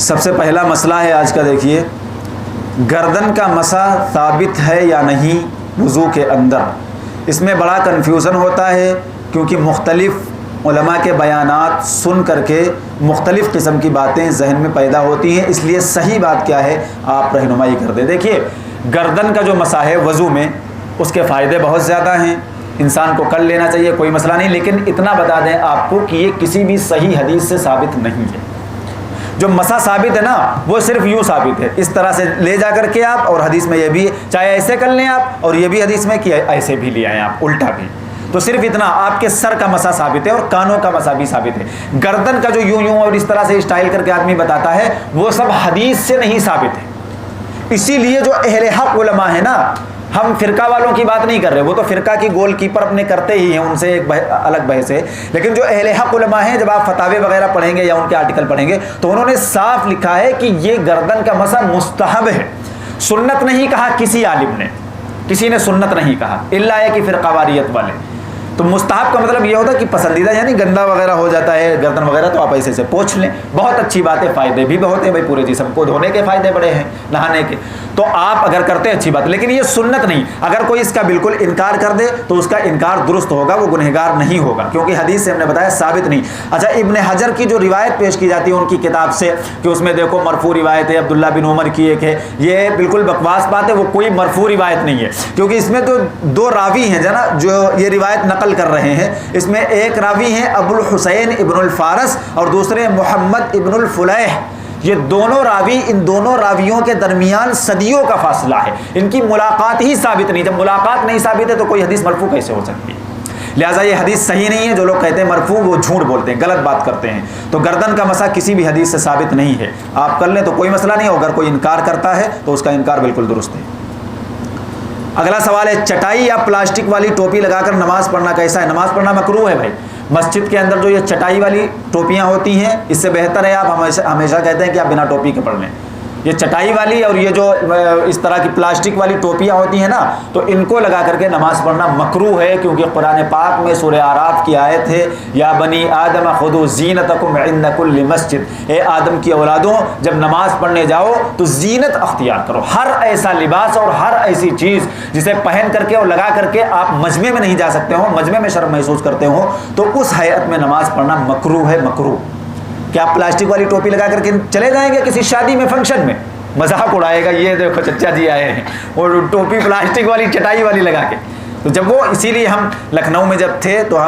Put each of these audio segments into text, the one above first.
سب سے پہلا مسئلہ ہے آج کا، دیکھیے گردن کا مسح ثابت ہے یا نہیں وضو کے اندر. اس میں بڑا کنفیوژن ہوتا ہے کیونکہ مختلف علماء کے بیانات سن کر کے مختلف قسم کی باتیں ذہن میں پیدا ہوتی ہیں. اس لیے صحیح بات کیا ہے آپ رہنمائی کر دیں. دیکھیے گردن کا جو مسح ہے وضو میں اس کے فائدے بہت زیادہ ہیں، انسان کو کر لینا چاہیے، کوئی مسئلہ نہیں. لیکن اتنا بتا دیں آپ کو کہ یہ کسی بھی صحیح حدیث سے ثابت نہیں ہے. جو مسح ثابت ہے نا وہ صرف یوں ثابت ہے، اس طرح سے لے جا کر کے آپ، اور حدیث میں یہ بھی چاہے ایسے کر لیں آپ، اور یہ بھی حدیث میں کہ ایسے بھی لے آئیں آپ، الٹا بھی. تو صرف اتنا آپ کے سر کا مسح ثابت ہے اور کانوں کا مسح بھی ثابت ہے. گردن کا جو یوں یوں اور اس طرح سے اسٹائل کر کے آدمی بتاتا ہے وہ سب حدیث سے نہیں ثابت ہے. اسی لیے جو اہل حق علماء ہیں نا، ہم فرقہ والوں کی بات نہیں کر رہے، وہ تو فرقہ کی گول کیپر اپنے کرتے ہی ہیں، ان سے ایک الگ بحث ہے. لیکن جو اہل حق علماء ہیں، جب آپ فتاوے وغیرہ پڑھیں گے یا ان کے آرٹیکل پڑھیں گے تو انہوں نے صاف لکھا ہے کہ یہ گردن کا مسح مستحب ہے. سنت نہیں کہا کسی عالم نے، کسی نے سنت نہیں کہا الا یہ کہ فرقہ واریت والے. تو مستحب کا مطلب یہ ہوتا ہے کہ پسندیدہ، یعنی گندا وغیرہ ہو جاتا ہے گردن وغیرہ تو آپ ایسے سے پوچھ لیں، بہت اچھی بات ہے، فائدے بھی بہت ہیں بھائی، پورے جسم کو دھونے کے فائدے بڑے ہیں، نہانے کے. تو آپ اگر کرتے ہیں اچھی بات، لیکن یہ سنت نہیں. اگر کوئی اس کا بالکل انکار کر دے تو اس کا انکار درست ہوگا، وہ گنہگار نہیں ہوگا، کیونکہ حدیث سے ہم نے بتایا ثابت نہیں. اچھا ابن حجر کی جو روایت پیش کی جاتی ہے ان کی کتاب سے کہ اس میں دیکھو مرفوع روایت ہے، عبداللہ بن عمر کی ایک ہے، یہ بالکل بکواس بات ہے، وہ کوئی مرفوع روایت نہیں ہے. کیونکہ اس میں تو دو راوی ہیں جنا جو یہ روایت نقل کر رہے ہیں. اس میں ایک راوی ہیں ابو الحسین ابن الفارس اور دوسرے محمد ابن الفلیح. یہ دونوں راوی، ان دونوں راویوں کے درمیان صدیوں کا فاصلہ ہے، ان کی ملاقات ہی ثابت نہیں. جب ملاقات نہیں ثابت ہے تو کوئی حدیث مرفوع کیسے ہو سکتی ہے؟ لہٰذا یہ حدیث صحیح نہیں ہے. جو لوگ کہتے ہیں مرفوع وہ جھوٹ بولتے ہیں، غلط بات کرتے ہیں. تو گردن کا مسح کسی بھی حدیث سے ثابت نہیں ہے، آپ کر لیں تو کوئی مسئلہ نہیں. اگر کوئی انکار کرتا ہے تو اس کا انکار بالکل درست ہے. اگلا سوال ہے چٹائی یا پلاسٹک والی ٹوپی لگا کر نماز پڑھنا کیسا ہے؟ نماز پڑھنا مکروہ ہے بھائی. مسجد کے اندر جو یہ چٹائی والی ٹوپیاں ہوتی ہیں اس سے بہتر ہے آپ ہمیشہ کہتے ہیں کہ آپ بنا ٹوپی کے پڑھ لیں. یہ چٹائی والی اور یہ جو اس طرح کی پلاسٹک والی ٹوپیاں ہوتی ہیں نا تو ان کو لگا کر کے نماز پڑھنا مکروہ ہے، کیونکہ قرآن پاک میں سورہ اعراف کی آیت ہے یا بنی آدم خذوا زینتکم عند کل مسجد. اے آدم کی اولادوں جب نماز پڑھنے جاؤ تو زینت اختیار کرو. ہر ایسا لباس اور ہر ایسی چیز جسے پہن کر کے اور لگا کر کے آپ مجمع میں نہیں جا سکتے ہو، مجمع میں شرم محسوس کرتے ہو، تو اس ہیئت میں نماز پڑھنا مکروہ ہے. مکروہ کیا آپ پلاسٹک والی ٹوپی لگا کر کے چلے جائیں گے کسی شادی میں فنکشن میں، مذاق اڑائے گا یہ دیکھو چچا جی آئے ہیں اور ٹوپی پلاسٹک والی چٹائی والی لگا کے. تو جب وہ اسی لیے ہم لکھنؤ میں جب تھے تو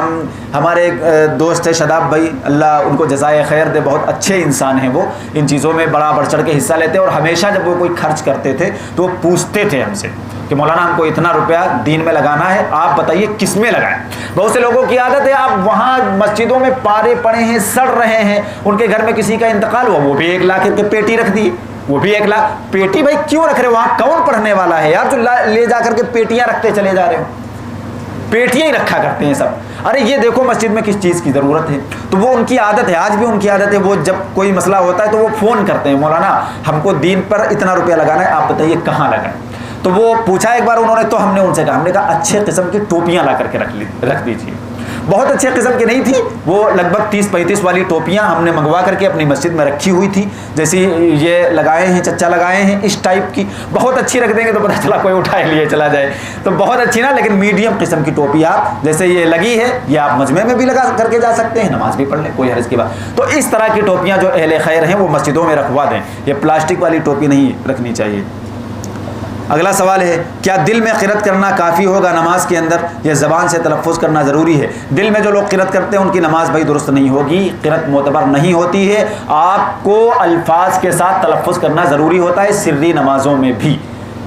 ہمارے ایک دوست تھے شاداب بھائی، اللہ ان کو جزائے خیر دے، بہت اچھے انسان ہیں، وہ ان چیزوں میں بڑا بڑھ چڑھ کے حصہ لیتے اور ہمیشہ جب وہ کوئی خرچ کرتے تھے تو وہ پوچھتے تھے ہم سے کہ مولانا ہم کو اتنا روپیہ دین میں لگانا ہے، آپ بتائیے کس میں لگائیں. بہت سے لوگوں کی عادت ہے، آپ وہاں مسجدوں میں پارے پڑے ہیں، سڑ رہے ہیں، ان کے گھر میں کسی کا انتقال ہوا وہ بھی 1 لاکھ کی پیٹی رکھ دی، وہ بھی 1 لاکھ پیٹی. بھائی کیوں رکھ رہے ہو؟ وہاں کون پڑھنے والا ہے یار جو لے جا کر کے پیٹیاں رکھتے چلے جا رہے ہو؟ پیٹیاں ہی رکھا کرتے ہیں سب. ارے یہ دیکھو مسجد میں کس چیز کی ضرورت ہے. تو وہ ان کی عادت ہے، آج بھی ان کی عادت ہے، وہ جب کوئی مسئلہ ہوتا ہے تو وہ فون کرتے ہیں مولانا ہم کو دین پر اتنا روپیہ لگانا ہے، آپ بتائیے کہاں لگائیں. تو وہ پوچھا ایک بار انہوں نے تو ہم نے ان سے کہا، ہم نے کہا اچھے قسم کی ٹوپیاں لا کر کے رکھ دیجیے. بہت اچھے قسم کی نہیں تھی وہ، لگ بھگ 30-35 والی ٹوپیاں ہم نے منگوا کر کے اپنی مسجد میں رکھی ہوئی تھی، جیسی یہ لگائے ہیں چچا لگائے ہیں اس ٹائپ کی. بہت اچھی رکھ دیں گے تو پتہ چلا کوئی اٹھائے لیے چلا جائے. تو بہت اچھی نا، لیکن میڈیم قسم کی ٹوپی آپ جیسے یہ لگی ہے یہ آپ مجمع میں بھی لگا کر کے جا سکتے ہیں، نماز بھی پڑھ لیں، کوئی حرج کی بات. تو اس طرح کی ٹوپیاں جو اہل خیر ہیں وہ مسجدوں میں رکھوا دیں، یہ پلاسٹک والی ٹوپی نہیں رکھنی چاہیے. اگلا سوال ہے کیا دل میں قرأت کرنا کافی ہوگا نماز کے اندر، یہ زبان سے تلفظ کرنا ضروری ہے؟ دل میں جو لوگ قرأت کرتے ہیں ان کی نماز بھائی درست نہیں ہوگی، قرأت معتبر نہیں ہوتی ہے. آپ کو الفاظ کے ساتھ تلفظ کرنا ضروری ہوتا ہے سری نمازوں میں بھی.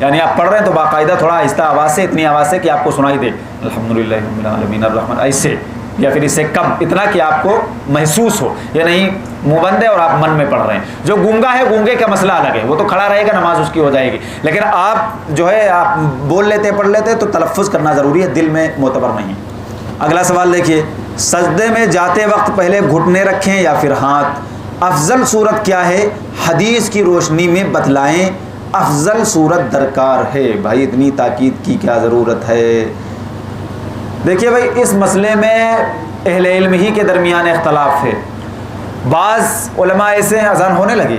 یعنی آپ پڑھ رہے ہیں تو باقاعدہ تھوڑا آہستہ آواز سے، اتنی آواز سے کہ آپ کو سنائی دے الحمدللہ رب العالمین الرحمن، ایسے، یا پھر اس سے کم، اتنا کہ آپ کو محسوس ہو. یہ نہیں منہ بند ہے اور آپ من میں پڑھ رہے ہیں. جو گونگا ہے، گونگے کا مسئلہ الگ ہے، وہ تو کھڑا رہے گا نماز اس کی ہو جائے گی. لیکن آپ جو ہے آپ بول لیتے پڑھ لیتے تو تلفظ کرنا ضروری ہے، دل میں معتبر نہیں. اگلا سوال دیکھیے سجدے میں جاتے وقت پہلے گھٹنے رکھیں یا پھر ہاتھ؟ افضل صورت کیا ہے حدیث کی روشنی میں بتلائیں. افضل صورت درکار ہے بھائی، اتنی تاکید کی کیا ضرورت ہے؟ دیکھیے بھائی اس مسئلے میں اہل علم ہی کے درمیان اختلاف ہے. بعض علماء ایسے ہیں، اذان ہونے لگی،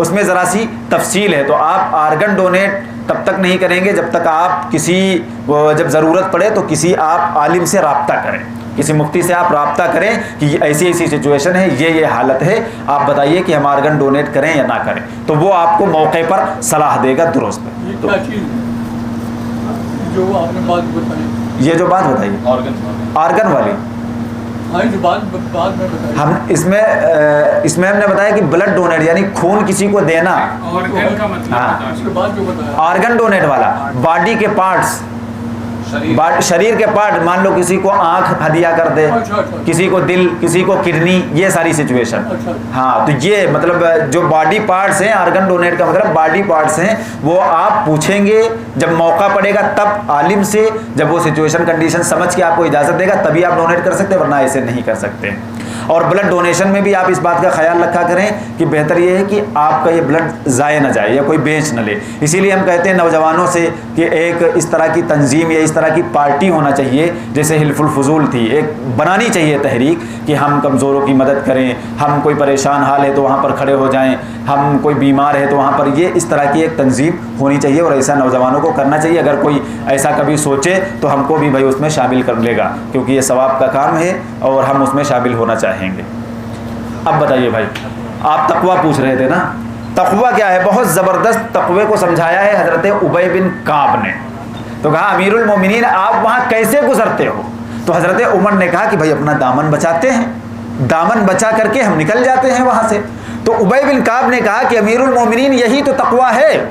اس میں ذرا سی تفصیل ہے. تو آپ آرگن ڈونیٹ تب تک نہیں کریں گے جب تک آپ جب ضرورت پڑے تو کسی آپ عالم سے رابطہ کریں, کسی مفتی سے آپ رابطہ کریں کہ ایسی ایسی سچویشن ہے, یہ حالت ہے, آپ بتائیے کہ ہم آرگن ڈونیٹ کریں یا نہ کریں, تو وہ آپ کو موقع پر صلاح دے گا درست. یہ کیا چیز ہے جو آپ نے بات بتائی, یہ جو بات بتائی آرگن والی, ہاں جو بات میں بتائی, ہم اس میں ہم نے بتایا کہ بلڈ ڈونیٹ یعنی خون کسی کو دینا. آرگن کا مطلب ہاں, اس کے بعد جو بتایا آرگن ڈونیٹ والا باڈی کے پارٹس, شریر کے پارٹ, مان لو کسی کو آنکھ ہدیہ کر دے, کسی کو دل, کسی کو کڈنی, یہ ساری سچویشن. ہاں تو یہ مطلب جو باڈی پارٹس ہیں, آرگن ڈونیٹ کا مطلب باڈی پارٹس ہیں, وہ آپ پوچھیں گے جب موقع پڑے گا تب عالم سے, جب وہ سچویشن کنڈیشن سمجھ کے آپ کو اجازت دے گا تبھی آپ ڈونیٹ کر سکتے ہیں, ورنہ ایسے نہیں کر سکتے. اور بلڈ ڈونیشن میں بھی آپ اس بات کا خیال رکھا کریں کہ بہتر یہ ہے کہ آپ کا یہ بلڈ ضائع نہ جائے یا کوئی بیچ نہ لے. اسی لیے ہم کہتے ہیں نوجوانوں سے کہ ایک اس طرح کی تنظیم یا اس طرح کی پارٹی ہونا چاہیے جیسے حلف الفضول تھی, ایک بنانی چاہیے تحریک کہ ہم کمزوروں کی مدد کریں, ہم کوئی پریشان حال ہے تو وہاں پر کھڑے ہو جائیں, ہم کوئی بیمار ہے تو وہاں پر, یہ اس طرح کی ایک تنظیم ہونی چاہیے اور ایسا نوجوانوں کو کرنا چاہیے. اگر کوئی ایسا کبھی سوچے تو ہم کو بھی بھائی اس میں شامل کر لے گا, کیونکہ یہ ثواب کا کام ہے اور ہم اس میں شامل ہونا چاہیں گے. اب بتائیے بھائی, آپ تقویٰ پوچھ رہے تھے نا, تقویٰ کیا ہے؟ بہت زبردست تقوی کو سمجھایا ہے حضرت ابی بن کعب نے. تو کہا امیر المومنین آپ وہاں کیسے گزرتے ہو؟ تو حضرت عمر نے کہا کہ بھائی اپنا دامن بچاتے ہیں, دامن بچا کر کے ہم نکل جاتے ہیں وہاں سے. تو ابی بن کعب نے کہا کہ امیر المومنین یہی تو تقویٰ ہے,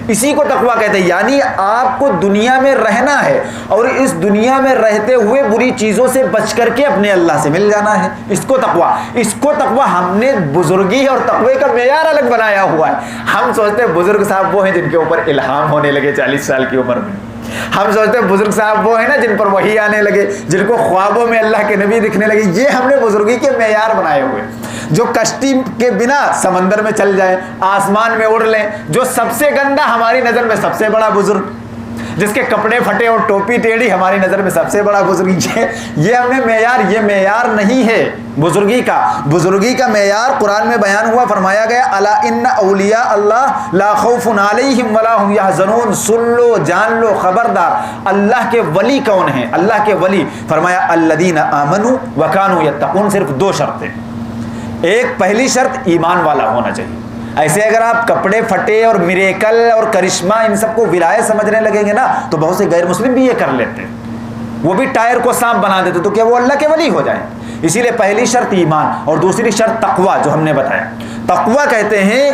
اسی کو تقویٰ کہتے ہیں. یعنی آپ کو دنیا میں رہنا ہے اور اس دنیا میں رہتے ہوئے بری چیزوں سے بچ کر کے اپنے اللہ سے مل جانا ہے, اس کو تقویٰ. اس کو تقویٰ ہم نے بزرگی اور تقوی کا معیار الگ بنایا ہوا ہے. ہم سوچتے ہیں بزرگ صاحب وہ ہیں جن کے اوپر الہام ہونے لگے 40 سال کی عمر میں. ہم سوچتے ہیں بزرگ صاحب وہ ہیں نا جن پر وحی آنے لگے, جن کو خوابوں میں اللہ کے نبی دکھنے لگے. یہ ہم نے بزرگی کے معیار بنائے ہوئے, جو کشتی کے بنا سمندر میں چل جائیں, آسمان میں اڑ لیں, جو سب سے گندا ہماری نظر میں سب سے بڑا بزرگ, جس کے کپڑے پھٹے اور ٹوپی ٹیڑھی ہماری نظر میں سب سے بڑا بزرگ. یہ ہم نے معیار, یہ معیار نہیں ہے بزرگی کا. بزرگی کا معیار قرآن میں بیان ہوا, فرمایا گیا الا ان اولیاء اللہ لا خوف علیہم ولا هم یحزنون. سن لو, جان لو, خبردار, اللہ کے ولی کون ہیں؟ اللہ کے ولی فرمایا الذین آمنوا وکانوا یتقون. صرف 2 شرطیں. ایک پہلی شرط ایمان والا ہونا چاہیے. ایسے اگر آپ کپڑے پھٹے اور میریکل اور کرشمہ ان سب کو ولایت سمجھنے لگیں گے نا تو بہت سے غیر مسلم بھی یہ کر لیتے ہیں, وہ بھی ٹائر کو سانپ بنا دیتے, تو کیا وہ اللہ کے ولی ہو جائیں؟ اسی لیے پہلی شرط ایمان اور دوسری شرط تقویٰ, جو ہم نے بتایا. تقویٰ کہتے ہیں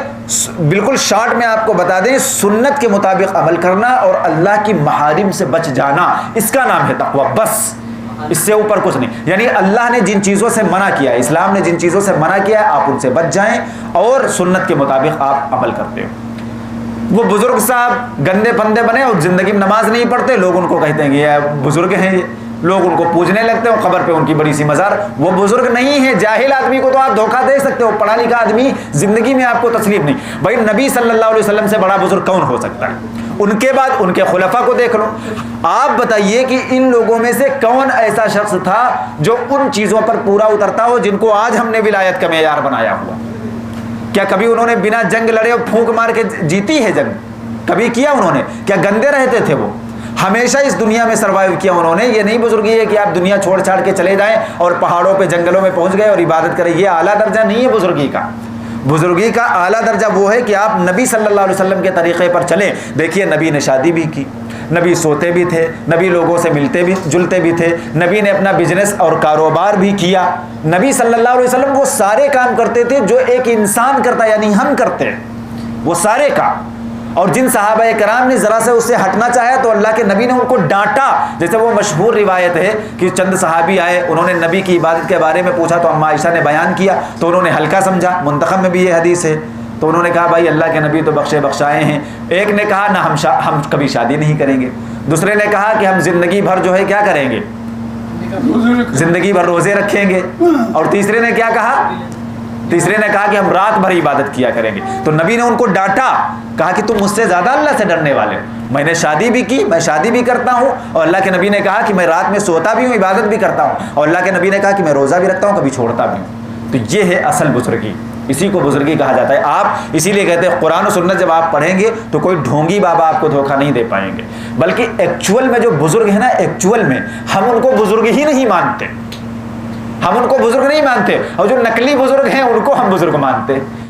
بالکل شارٹ میں آپ کو بتا دیں, سنت کے مطابق عمل کرنا اور اللہ کی محارم سے بچ جانا, اس کا نام ہے تقویٰ. بس اس سے اوپر کچھ نہیں. یعنی اللہ نے جن چیزوں سے منع کیا ہے, اسلام نے جن چیزوں سے منع کیا ہے, آپ ان سے بچ جائیں اور سنت کے مطابق آپ عمل کرتے ہو. وہ بزرگ صاحب گندے پندے بنے اور زندگی میں نماز نہیں پڑھتے, لوگ ان کو کہتے ہیں کہ یہ بزرگ ہیں, لوگ ان کو پوجنے لگتے ہیں, قبر پہ ان کی بڑی سی مزار. وہ بزرگ نہیں ہے. جاہل آدمی کو تو آپ دھوکہ دے سکتے ہو, پڑھا لکھا آدمی زندگی میں آپ کو تسلیم نہیں. بھائی نبی صلی اللہ علیہ وسلم سے بڑا بزرگ کون ہو سکتا ہے؟ ان کے بعد ان کے خلفاء کو دیکھ لو. آپ بتائیے کہ ان لوگوں میں سے کون ایسا شخص تھا جو ان چیزوں پر پورا اترتا ہو جن کو آج ہم نے ولایت کا معیار بنایا ہوا؟ کیا کبھی انہوں نے بنا جنگ لڑے اور پھونک مار کے جیتی ہے جنگ؟ کبھی کیا انہوں نے؟ کیا گندے رہتے تھے؟ وہ ہمیشہ اس دنیا میں سروائیو کیا انہوں نے. یہ نہیں بزرگی ہے کہ آپ دنیا چھوڑ چھاڑ کے چلے جائیں اور پہاڑوں پہ جنگلوں میں پہنچ گئے اور عبادت کریں. یہ اعلیٰ درجہ نہیں ہے بزرگی کا. بزرگی کا اعلیٰ درجہ وہ ہے کہ آپ نبی صلی اللہ علیہ وسلم کے طریقے پر چلیں. دیکھیے نبی نے شادی بھی کی, نبی سوتے بھی تھے, نبی لوگوں سے ملتے بھی جلتے بھی تھے, نبی نے اپنا بزنس اور کاروبار بھی کیا. نبی صلی اللہ علیہ وسلم وہ سارے کام کرتے تھے جو ایک انسان کرتا ہے, یعنی ہم کرتے ہیں وہ سارے کام. اور جن صحابہ کرام نے ذرا سے اس سے ہٹنا چاہا تو اللہ کے نبی نے ان کو ڈانٹا. جیسے وہ مشہور روایت ہے کہ چند صحابی آئے, انہوں نے نبی کی عبادت کے بارے میں پوچھا تو اما عائشہ نے بیان کیا تو انہوں نے ہلکا سمجھا. منتخب میں بھی یہ حدیث ہے. تو انہوں نے کہا بھائی اللہ کے نبی تو بخشے بخشائے ہیں. ایک نے کہا نہ ہم کبھی شادی نہیں کریں گے. دوسرے نے کہا کہ ہم زندگی بھر جو ہے کیا کریں گے, زندگی بھر روزے رکھیں گے. اور تیسرے نے کیا کہا؟ تیسرے نے کہا کہ ہم رات بھر عبادت کیا کریں گے. تو نبی نے ان کو ڈانٹا, کہا کہ تم مجھ سے زیادہ اللہ سے ڈرنے والے ہو. میں نے شادی بھی کی, میں شادی بھی کرتا ہوں, اور اللہ کے نبی نے کہا کہ میں رات میں سوتا بھی ہوں, عبادت بھی کرتا ہوں, اور اللہ کے نبی نے کہا کہ میں روزہ بھی رکھتا ہوں, کبھی چھوڑتا بھی ہوں. تو یہ ہے اصل بزرگی. اسی کو بزرگی کہا جاتا ہے. آپ اسی لیے کہتے ہیں قرآن و سنت جب آپ پڑھیں گے تو کوئی ڈھونگی بابا آپ کو دھوکہ نہیں دے پائیں گے, بلکہ ایکچول میں جو بزرگ ہیں نا, ایکچول میں ہم ان کو بزرگ ہی نہیں مانتے, ہم ان کو بزرگ نہیں مانتے, اور جو نقلی بزرگ ہیں ان کو ہم بزرگ مانتے.